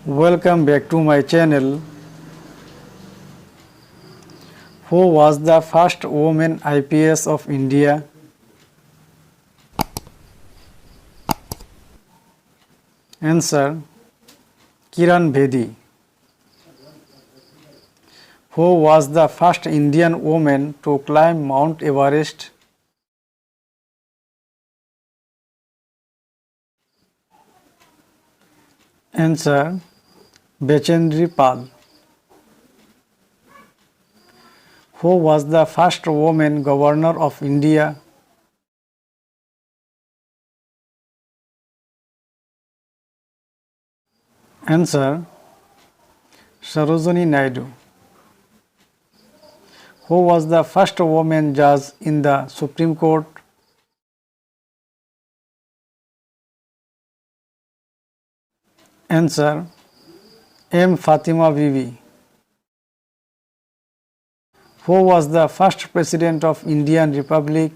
Welcome back to my channel. Who was the first woman IPS of India? Answer: Kiran Bedi. Who was the first Indian woman to climb Mount Everest? Answer: Bechendri Pal. Who was the first woman governor of India? Answer: Sarojini Naidu. Who was the first woman judge in the Supreme Court? Answer: M. Fatima Bibi. Who was the first president of Indian Republic?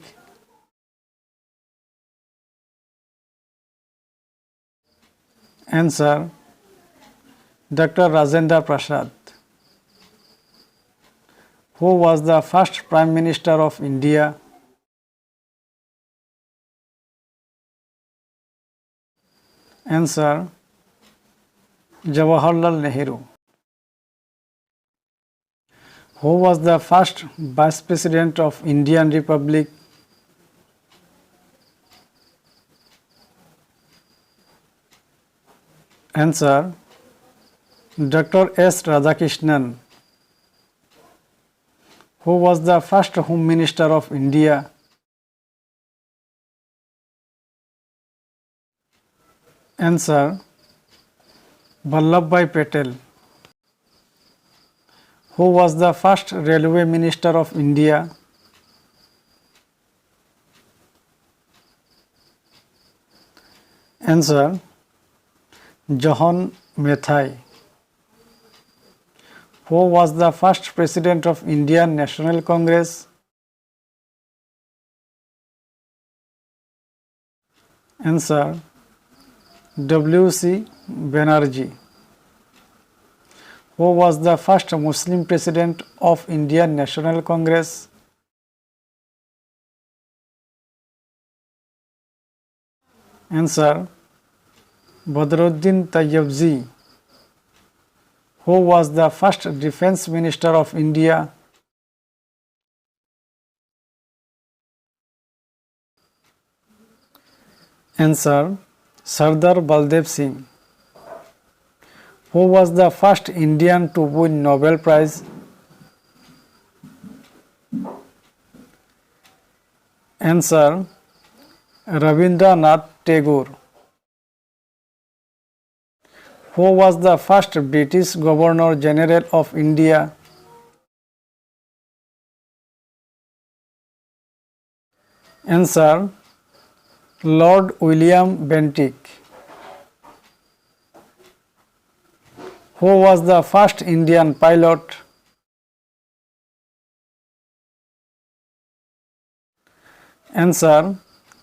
Answer: Dr. Rajendra Prasad. Who was the first Prime Minister of India? Answer: Jawaharlal Nehru. Who was the first Vice President of Indian Republic? Answer: Dr. S. Radhakrishnan. Who was the first Home Minister of India? Answer: Vallabhbhai Patel. Who was the first Railway Minister of India? Answer: John Mathai. Who was the first President of Indian National Congress? Answer: W.C. Banerjee. Who was the first Muslim President of Indian National Congress? Answer: Badruddin Tayyabzi. Who was the first Defence Minister of India? Answer: Sardar Baldev Singh. Who was the first Indian to win Nobel Prize? Answer: Rabindranath Tagore. Who was the first British Governor General of India? Answer: Lord William Bentinck. Who was the first Indian pilot? Answer: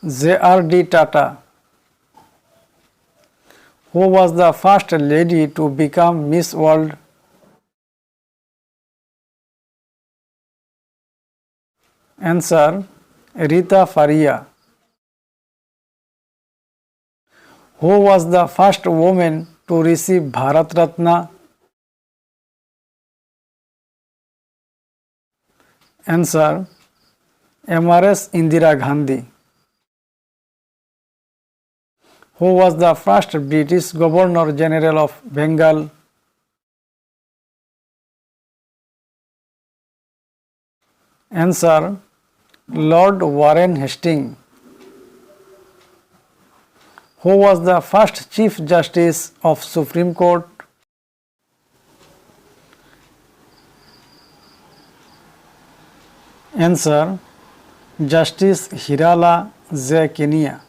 J.R.D. Tata. Who was the first lady to become Miss World? Answer: Rita Faria. Who was the first woman to receive Bharat Ratna? Answer: M.R.S. Indira Gandhi. Who was the first British Governor General of Bengal? Answer: Lord Warren Hastings. Who was the first Chief Justice of Supreme Court? Answer: Justice Hirala J. Kenia.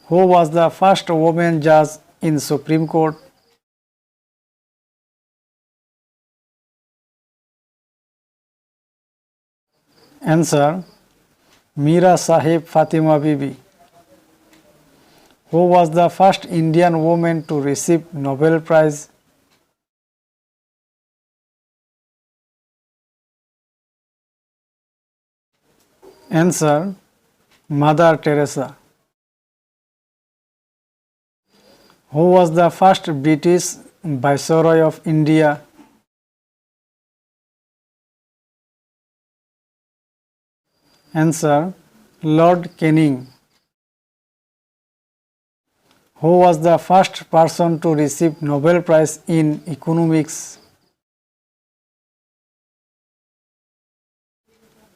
Who was the first woman judge in Supreme Court? Answer: Mira Sahib Fatima Bibi. Who was the first Indian woman to receive Nobel Prize? Answer: Mother Teresa. Who was the first British Viceroy of India? Answer: Lord Canning. Who was the first person to receive Nobel Prize in Economics?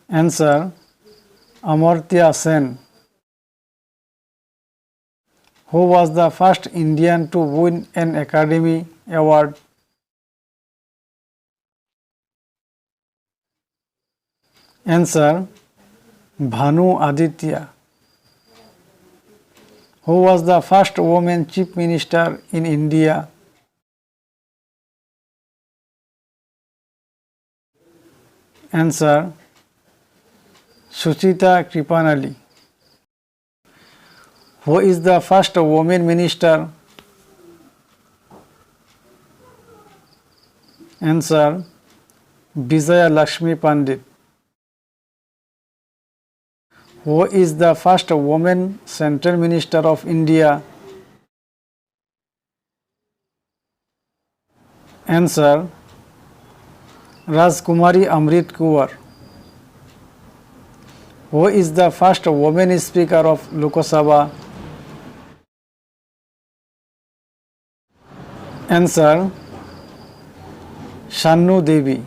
Answer: Amartya Sen. Who was the first Indian to win an Academy Award? Answer: Bhanu Aditya. Who was the first woman Chief Minister in India? Answer: Suchita Kripanali. Who is the first woman minister? Answer: Vijaya Lakshmi Pandit. Who is the first woman Central Minister of India? Answer: Rajkumari Amrit Kaur. Who is the first woman Speaker of Lok Sabha? Answer: Shannu Devi.